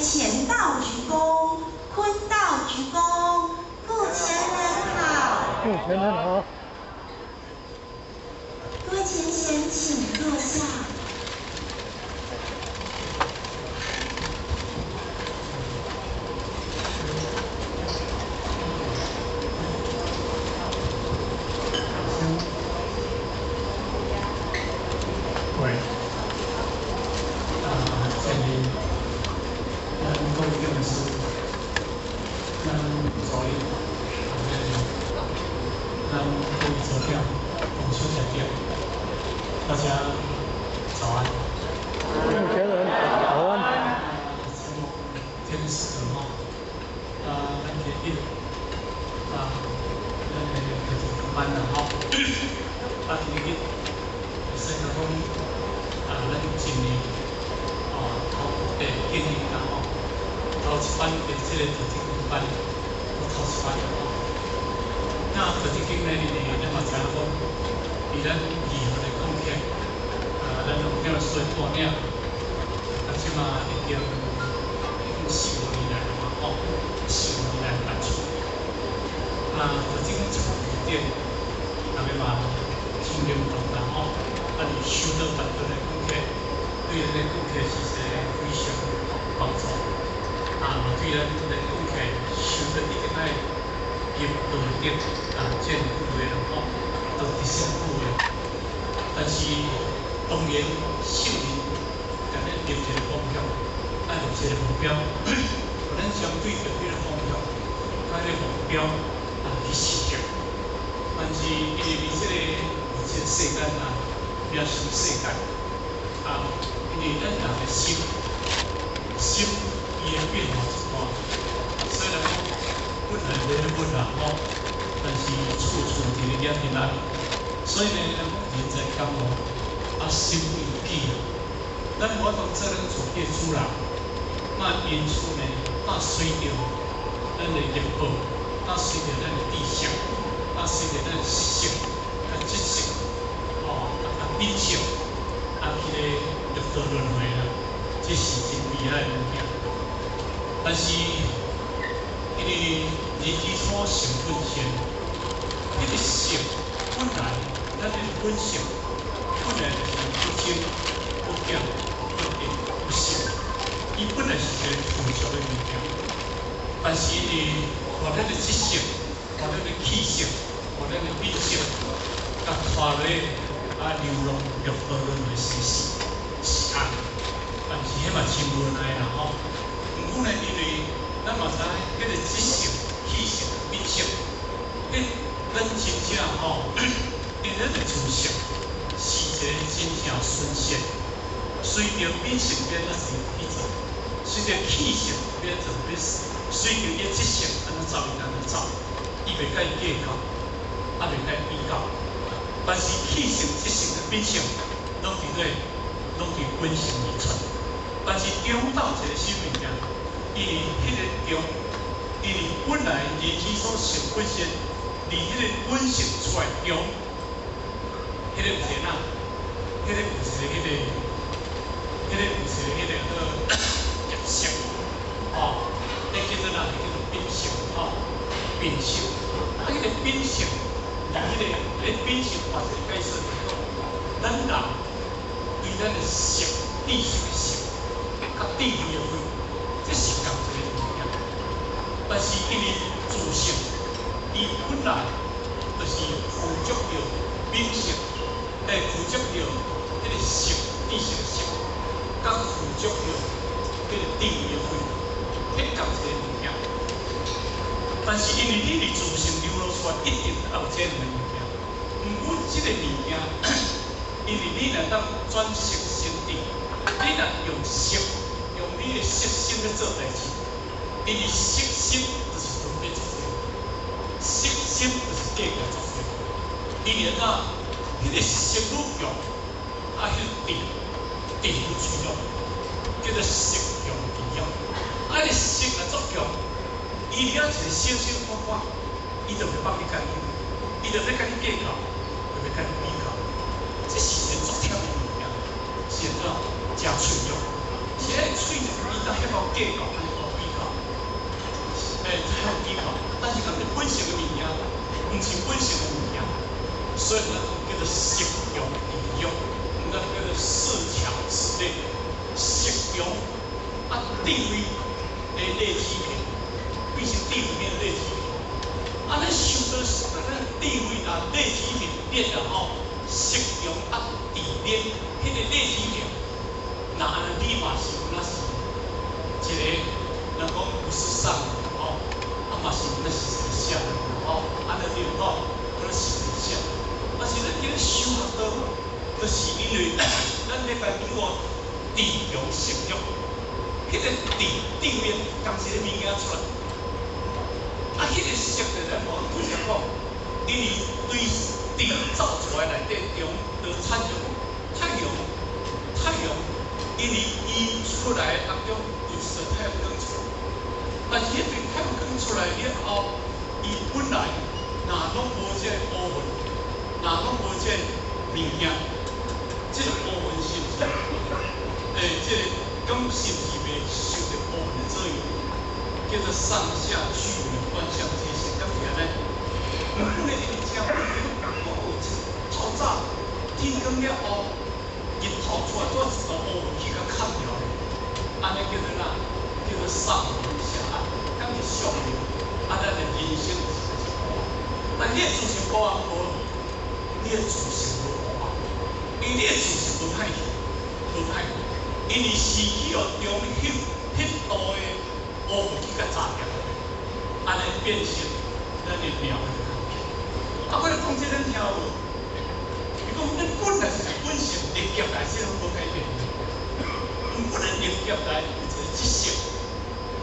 乾道鞠躬，坤道鞠躬，付前人好。付前人好。各位前贤，请坐下。喂，这里，咱高中的是，咱昨天，咱可以做掉，同修在掉，大家早安。付前人早安。天时哈，咱决定，咱就是班了哈，咱决定，先讲咱今年今年头一班的这个土地公班，头一班那土地公呢，咱嘛知影讲，以咱义务的贡献，咱有叫算半领，即嘛已经4、5年来了嘛，4、5年来办出。土地公从古典，大家嘛听听懂啦你收到很多的贡献，对咱的贡献是非常帮助。对咱的贡献收到一个入道德见古的都提升古的。但是当然，少年咱咧立一个方向，立一个目标，咱相对着迄个方向，迄个目标去实现。但是因为这个世间变成世界因为咱人的心伊会变化一寡，虽然讲本来咧本人但是处处伫咧压力内，所以呢，人在感冒心有记，咱无法度做咱厝嘅主人，因此呢，随着咱的业报，随着咱的地相，随着咱的习性、知性。秉性，迄个六道轮回啦，这是真厉害的物件。但是，因为人之初性本善，迄个性本来，咱的本性本来就是不精、不强、不硬、不善，伊本来是一个附属的物件。但是呢，把咱的知性、把咱的气性、把咱的秉性，甲拖落。流落六道轮回生死是安，但是迄嘛真无奈啦毋过呢，因为咱嘛知迄个知性、气性、秉性，咱真正因咱的自性是一个真正纯善，随着秉性变咱是去做，随着气性变做变事，随着伊知性安怎走伊安怎走，伊袂甲伊计较，袂甲伊比较。但是气性、知性、秉性，拢伫本性而出。但是中道一个什物件？因为迄个中，因为本来人之所性本善，离迄个本性出来中，迄个有谁呐？迄个有谁？迄个有谁？迄个业性那叫做哪？叫做秉性秉性。迄个秉性。迄个秉性或者解释来讲，咱人对咱的性、智性的性，甲智慧的慧，这是共一个物件。但是因为自性，伊本来就是附着着秉性，附着着迄个性、智性的性，甲附着着迄个智慧的慧，迄共一个物件。但是因为你的自性流露出来，一定要有这样的物件。毋过这个物件，因为你若当转识成智，你若用识，用你的识心来做代志，因为识心就是分别作祟，识心就是计较作祟。因为迄个识愈强，迄个智愈脆弱，叫做识强智弱。迄个识若足强。伊了一个小小看看，伊就袂帮你干预，伊就要甲你计较，就要甲你比较，这是一个足忝的物件，是一个真脆弱，现在喙伊当迄个计较，安尼好比较，才好比较，但是讲你本性的物件，唔是本性的物件，所以那种叫做适用利用，那叫做四强之内，适用啊地位的类体品，必须地位面类体品，啊咱修到咱地位啊类体品练了后，适用啊地练，迄个类体品。 那安尼立马是那是一个，人讲不是上哦，啊嘛是那是下哦，安尼对哦，可能是下，但是咱今日修学到，就是因为咱咧讲我地用适用，迄个地面刚是咧物件出来，啊，迄个适的咱无为啥讲，因为对地造出来内底中就产生太阳。 因为伊出来当中就是太阳光出来，但是迄对太阳光出来了后，伊本来哪拢无这乌云，哪拢无这物件，这个乌云是不是？这个咁是不是袂受到乌云的左右？叫做上下趋于观象这些，咁样呢？本来你讲透早天光了后。 日头出来，做一道乌云去甲砍掉咧，安尼叫做哪？叫做上明下暗，咁是上明，啊，咱的人生就是黑暗。但你的自信黑暗无，你的自信无黑暗，因为你的自信无歹去，无歹，因为是去哦中迄道的乌云去甲炸掉，安尼变成咱的庙的改变。啊，我来讲这咱听无？ 咱本来是本性立业来，这拢无改变。本来立业来有一个知识，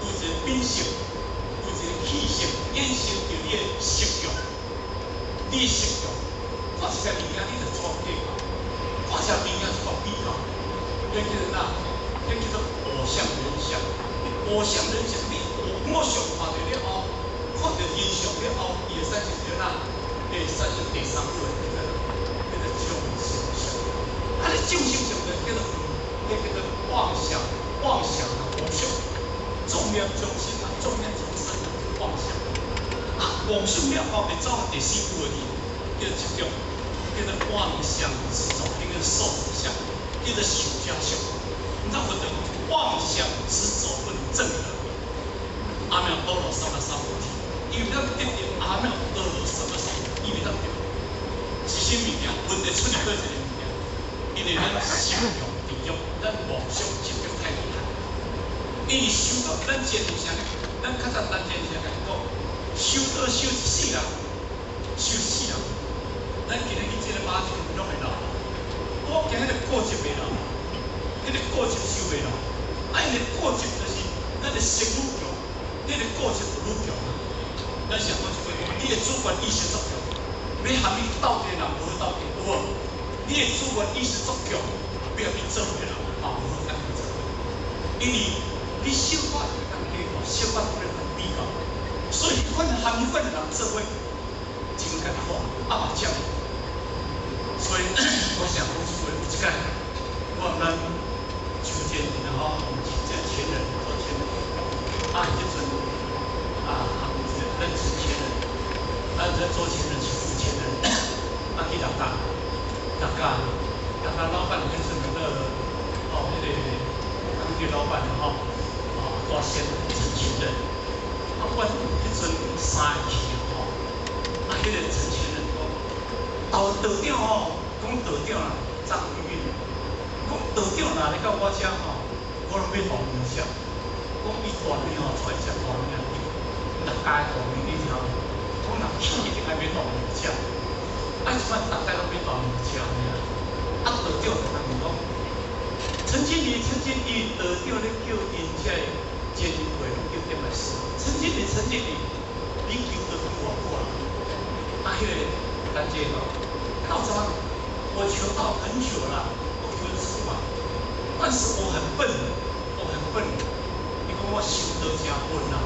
有一个品性，有一个气性，衍生着你的实用。你的实用，看一个物件你就做计较，看一个物件就做比较。那叫做哪？那叫做我相人相。我相人相，你我相看到了后，看到人相了后，伊会使是着哪？会使是第三位。 啊！你正心上的叫做妄想，妄想啊，妄想，众念众生啊，众念众生啊，妄想。啊，妄想了后会走第四步的叫一种，叫做妄想执着，叫做受想，叫做受加想。你知道我的妄想执着不能正的，阿弥陀罗三藐三菩提，因为咱得到阿弥陀罗三藐三菩提，因为咱对，是啥物件？问题出现到一个。 因为咱想用利用，咱妄想执着太厉害。因为修到咱前啥呢？咱较早咱前啥甲你讲，修到修一世人，修死人。咱今日去这个马场拢会老，我今日过节袂老，迄个过节修袂老。啊，因为过节就是咱的生愈强，你的过节就愈强。咱想讲一句话，你的主观意识足强，要和你斗阵人无斗阵，有无？ 你的主观意识足强，不要去做的人，嘛无好干去做。因为你小法就当计较，小法就当比较，所以款含款的人做伙真艰苦，啊嘛讲。所以我想讲出来有一届，我们求见然后这前人做前人，啊，这阵认识前人，这做前人是负前人，啊，去大家。 大家老板变成那个哦，那个老板哈，大仙陈情人，啊，我迄阵3个去吼，啊，迄个陈情人讲，道长吼，讲道长啦，张玉云，讲道长啦，来到我遮吼，我拢要大名声，讲伊大名吼出来遮大名，大家大名你听，讲人去一定爱要大名声。 啊，即摆大家拢要大名声尔，啊，道长就同人讲，陈经理，道长咧叫因遮个监会拢叫点来事。陈经理，你求得比我过啦。啊，迄个咱这个到什么？我求道很久了，我求得出嘛，但是我很笨。你讲我修得真笨啦，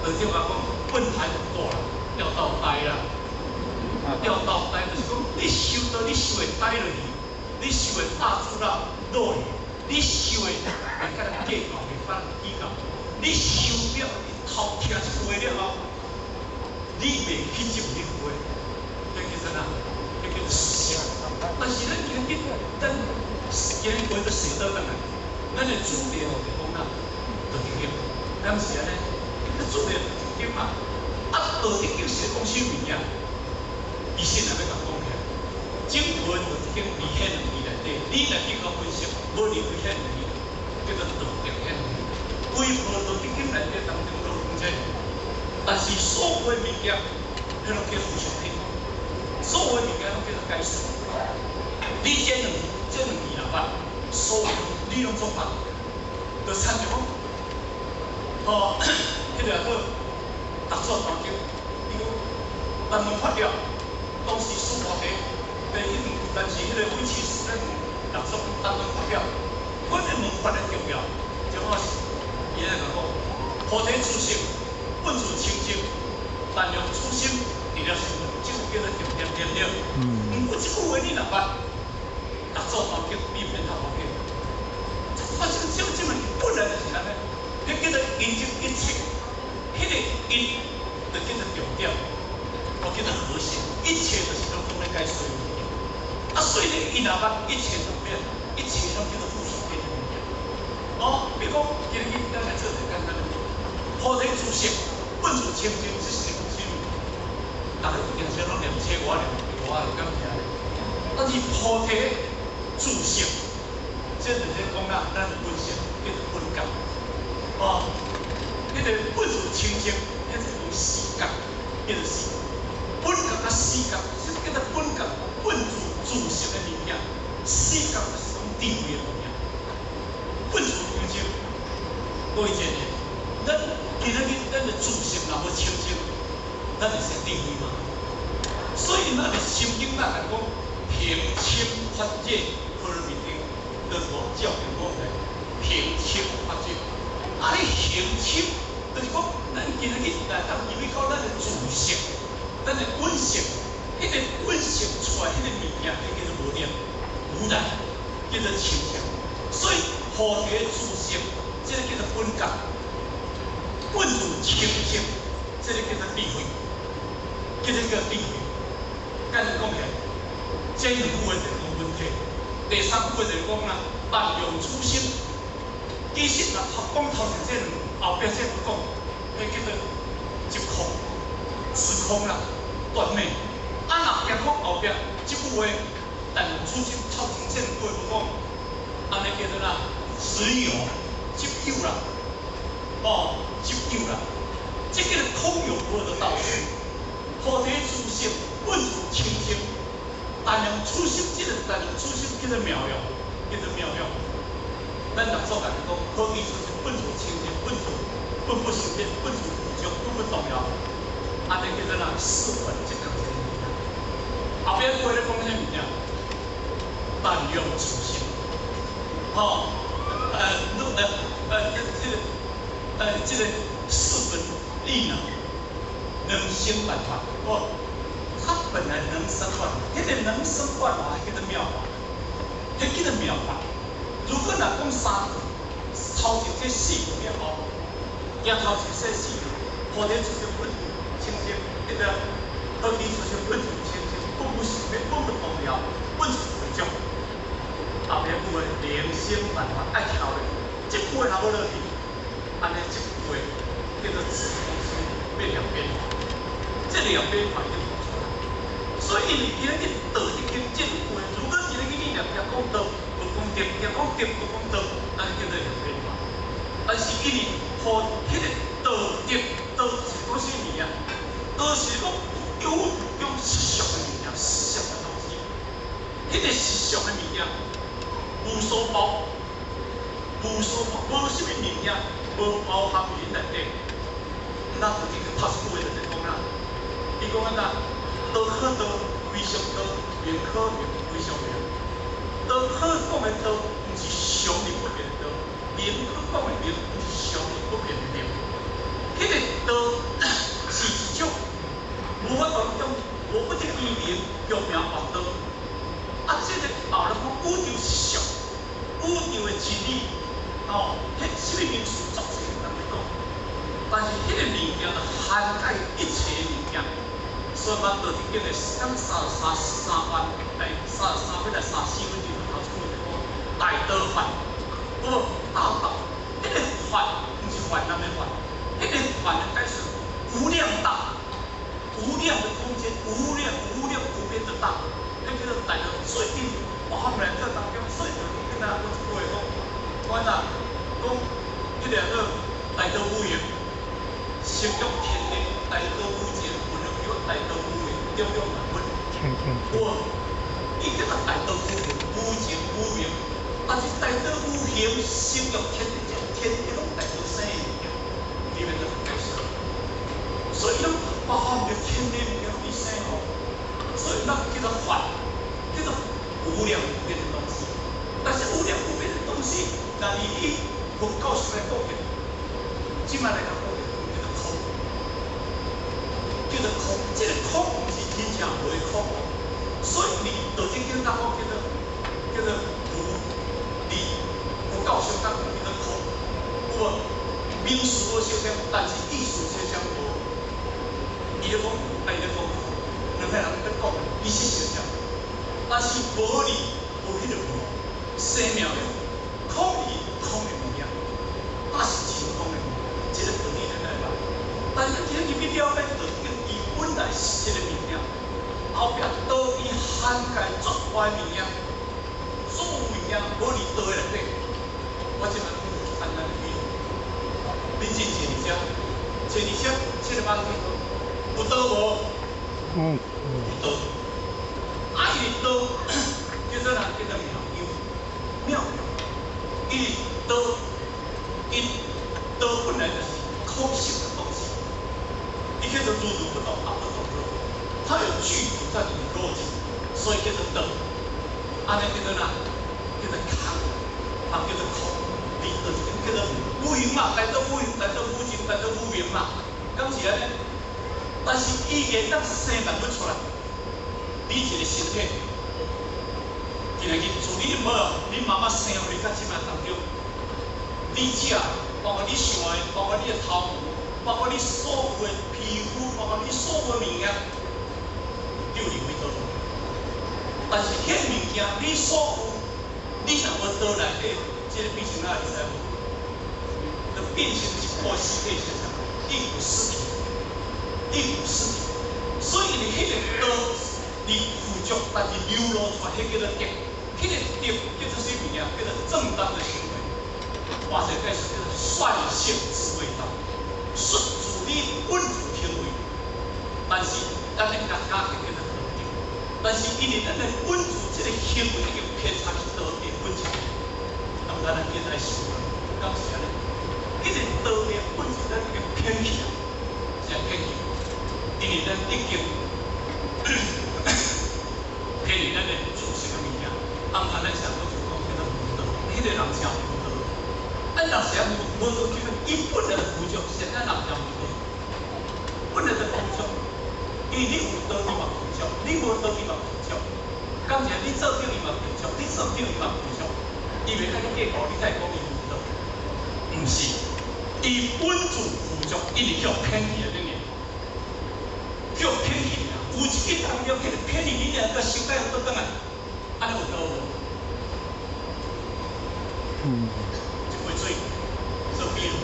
道长讲笨太多了，要到呆啦。 要到呆就是讲，你修会呆落去，你修会大出啦落去，你收的会甲人计较，会甲人比较。你收了，你偷听一句话了后，你袂去接你话，迄叫做哪？迄叫做实相。但是咱今日咱今日过到世道当来，咱的主流就讲哪？道德经，敢是安尼？咱主流道德经嘛，道德经是讲什么呀？伊先来要甲讲起来，整部道德经二迄两字内底，你来去甲分析，无离开迄两字，叫做道德迄两字。规部道德经内底当中都讲这，但是所有的物件，迄拢叫互相配合，所有的物件拢叫做解释。你这两字若捌，所有你拢做捌，就参像讲，迄个好读书当中，伊讲人问发了。当时苏华题，但是迄个委屈是咱读书当中发表，我这问法的重要，就我是伊来讲，菩提自性，本自清净，但用初心除了心，这个叫做重点点了。毋过这句话你若捌，读书当中避免读好嘅，发生这物本来就是安尼，你叫做研究一切，迄个因就叫做重点。我叫做核心，一切就是拢放在解所有物件。所以呢，伊若捌一切都变，一切拢叫做附属变的物件。比如讲，今日咱来做一个简单的，菩提自性，本自清净，这是什么？大家有定先拢念切我念，我就感谢你。但是菩提自性，这就是讲啦，咱本性叫做本觉。迄个本自清净，迄是讲四觉，叫做四。本觉甲四觉，这叫做本觉本自性的物件，四觉就是讲智慧的物件。本自清净，各位姐妹，咱今仔日咱的自性若无清净，咱会生智慧吗？所以咱的心经咱来讲，平清法界和平定，就是我教育我们平清法界。你平清，就是讲咱今仔日来当入去到咱的自性。咱的本性，迄个本性出来，迄个物件，迄叫做无念、无染，叫做清净。所以菩提自性，这个叫做本觉；本自清净，这个叫做智慧，叫做智慧。简单讲起来，这两句话就是讲本体。第三句话就是讲啦，万用初心。其实若讲头前这两，后壁这不讲，迄叫做即空。时空啦，断灭。若行讲后壁即句话，但初心超清净过不讲，安尼叫做啦，实有即有啦，即有啦，即叫做空有无的道理。菩提自性，本自清净，但用初心即个，但用初心叫做妙用，叫做妙用。咱读书来讲，菩提自性，本自清净，本不生变，本自无常，本不动摇。安尼叫做啦，四本即讲这个物件。后边话咧讲啥物件？但用自性，这个四本力能生万法。它本来能生万法，迄个能生万法叫做妙法，迄叫做妙法。如果若讲三本，头前这四本了后，行头前这四本，菩提自性本清净，迄个菩提自性本自清净，本不生灭，本不动摇，本自无常。后边句话连生万法爱跳咧，这句话若无落去，安尼这句话叫做自空心变两边法，这两边法就无出来。所以你今日道一经这句话，如果今日你两讲道，不讲定，讲定不讲道，安尼叫做两边法。但是因为和迄个道德，道是讲啥物啊？道是讲有实相的物件，实相的东西。迄个实相的物件，无所包，无什么物件，无包含于内底。咱有一个读书的就是讲啦，伊讲安怎？道可道，非常道；名可名，非常名。道可讲的道，毋是常理不变的道；名可讲的名，毋是常理不变的名。迄个道是一种无法当中，无不得依名，叫名王道。这个后来讲宇宙是常，宇常的真理，哦，迄什么名词作者人来讲，但是迄个物件就涵盖一切物件，所以我到底叫做33万，来33要来34分钟头出来讲大道法，不道，迄个法不是泛滥的法，迄个法的解释无量大。无量的空间，无量无边的大，那叫做大道最顶。包含来这当中，最顶跟大家讲一句话讲，我呐讲，迄个个大道无形，成就天地；大道无形，不能叫大道无形，叫万物。我，伊叫做大道无形，无情无名，但是大道无形，成就天地，天地拢大道生的物件，里面就解释。所以讲，包含着天地物件一生哦，所以咱叫做法，叫做无量无边的东西。但是无量无边的东西，那以佛教上来讲的，今摆来讲叫做空，叫做空。这个空不是真正无的空，所以你道经跟咱讲叫做无，你佛教上讲叫做空，有无？名词无相像，但是意思相像无。伊咧讲，伊咧讲，两个人咧讲，伊是相像，但是无理，无迄个无，生命咧空理空的物件，那是真空的物件，这个道理咱来办。但是今日要了解到，伊本来是这个物件，后壁道理涵盖足外物件，所有物件无理道的内底。我即摆讲简单的比喻，你真坐伫遮，坐伫遮，这个马路边。有道无？有道。啊，伊的道叫做叫做妙。伊道，伊道本来就是空性的东西，伊叫做如如不动，阿不动如。它有具足在你的逻辑，所以叫做道。安尼叫做哪？叫做空，啊叫做空。你就是叫做无形嘛，带到无形，带到无情，带到无名嘛，敢是安尼？但是伊个当生万物出来，你一个身体，今日自你无，你妈妈生互你到即摆当中，你食，包括你想的，包括你的头毛，包括你所有的皮肤，包括你所有的物件，有离开倒。但是迄物件，你所有，你若无倒内底，即个变成哪会知无？就变成一部尸体身上，一股尸体。一股尸体，所以你迄个道，你附着，但是流露出来，迄叫做德，迄个德叫做什么物件？叫做正当的行为。或者解释叫做率性之谓道，率自你本自行为。但是咱咧甲加起叫做道德，但是因为咱咧本自这个行为已经偏差去道德本质，那么咱来现在想，刚是安尼，迄个道德本质咱已经偏去了，是偏去。因为咱已经偏离咱的主性的物件，按咱常都讲叫做无道，迄个人才无道。咱人常无道，叫做伊本来的附着，现在人常无道，本来的附着，因为你有道，你嘛附着；你无道，你嘛附着。刚才你做对，伊嘛附着；你做对，伊嘛附着。因为咱个结果，你才讲伊无道，毋是，伊本自附着，因为叫偏离的呢。叫偏离啊！有一个当中，迄个偏离，你两个心态都当然，安尼有道无？一杯水做比如，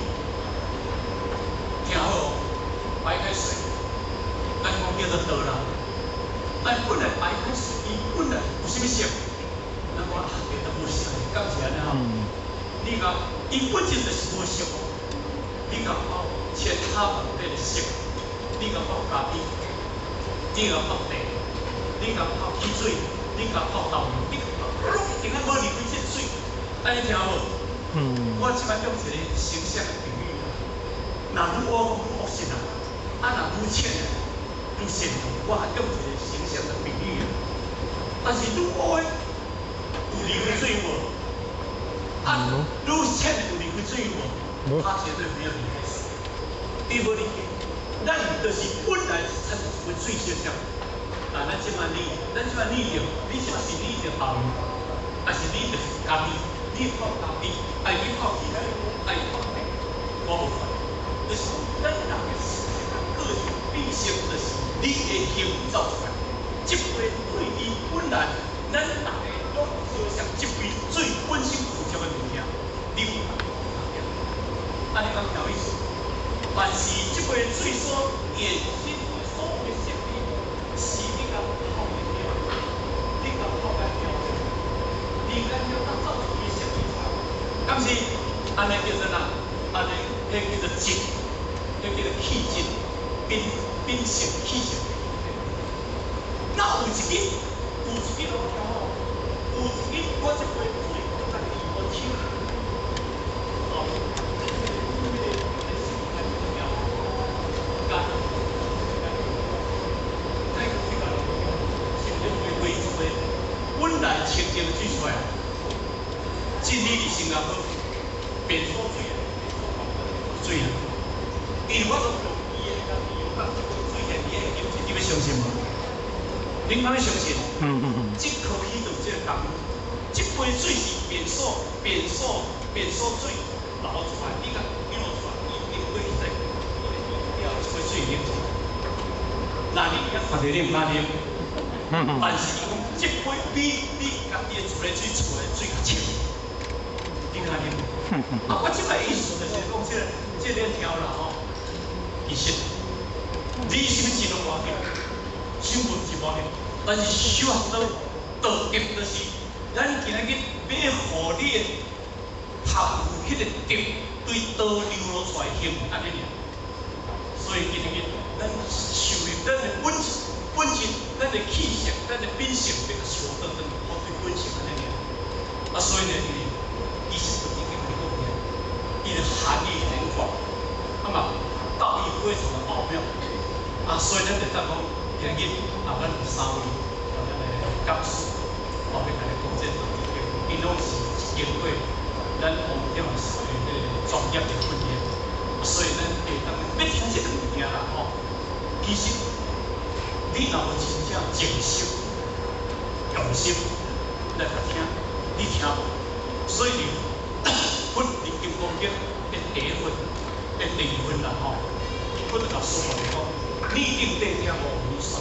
听好，白开水，咱讲叫做道啦。咱本来白开水，伊本来有啥物色？咱讲啊，叫做无色，敢是安尼吼？你讲，伊本质就是无色哦。你讲泡其他本地的色，你讲泡咖啡。你甲泡茶，你甲泡汽水，你甲泡豆腐，你甲泡，拢一定无离开这水，安尼听无？我即摆用一个形象的比喻啦，若愈恶愈恶心啊，若愈浅的愈善良，我用一个形象的比喻啦。但是愈恶的有离开水无？愈浅的有离开水无？他绝对没有离开水，你无理解。咱就是本来是产生一个水现象，但咱即摆理，咱即摆理着，你即摆是理着豆腐，还是理着咖啡？你靠大比，爱你靠其他，爱靠咩？我无法，就是咱人的性格个性秉性，就是你的行造出来。这杯对比本来，咱大家拢相像这杯最本身负责的物件，你有安尼讲有意思。但是这杯水所衍生所有的设备，是你甲后面调，你甲后面调整，你甲要打造出伊设备出来，敢是安尼叫做哪？安尼迄叫做质，迄叫做气质，秉性气质。那有一日，我调好，有一日我这杯水我甲你我抽，本来清净的水出来，真理是新加坡变所水啊，水啊，因为我都用伊的甲利用甲水现伊的金钱，你要相信无？恁敢要相信？这科技就这个功能，这杯水是变所水流出来，你甲流出来，伊定会在了这杯水啉出来。那你也发觉你唔敢啉，但是伊讲这杯比你家己的厝内水厝的水较清，你敢啉？我即摆意思就是讲，这个条啦吼，其实你什么钱拢无要紧，想问是无呢？但是修学道德就是咱今仔日要互你的头有迄个德，对道流露出来行安尼尔。所以今仔日咱受入咱的本性，咱的气性，咱的秉性，要修得对本性安尼尔。所以呢，伊是不应该讲的，伊的含义很广，嘛，道义非常的奥妙。所以咱就当讲今日咱有三位，咱的讲师，要甲你讲这道理，伊拢是经过咱王店所有的专业的训练，所以咱会当要听这个物件啦吼。其实你若无真正静心、用心来甲听，你听无。所以分《金刚经》的第一分、第二分啦吼，我就甲说话讲，你定得听无你说，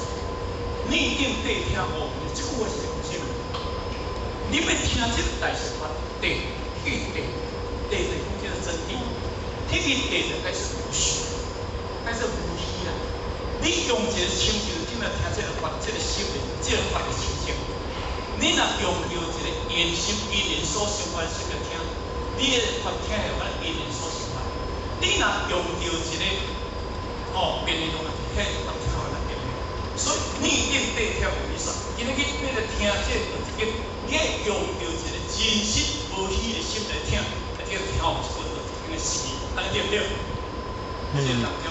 你定得听无你，这句话是用心。你要听这个大实法，地地地地就是讲这个真谛，迄个地就该是无虚，该是无虚啊。你用一个清净，你若听这个法，这个心的，这个法的清净。你若用着一个言心因缘所生发的心来听，你的法听下我因缘所生发。你若用着一个便利通的，嘿，我听下来便利。所以你一定得听有意思。今日你要来听这个你要用着一个真实无虚的心来听，来听有一本这个诗，安尼对不对？这个当中，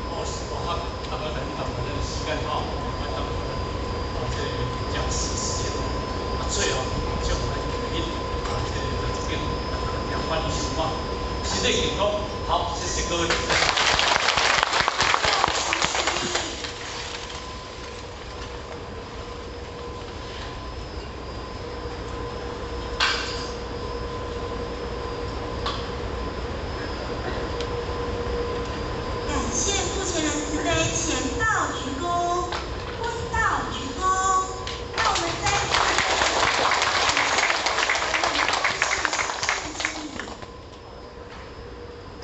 我学，我等你到我的时间吼。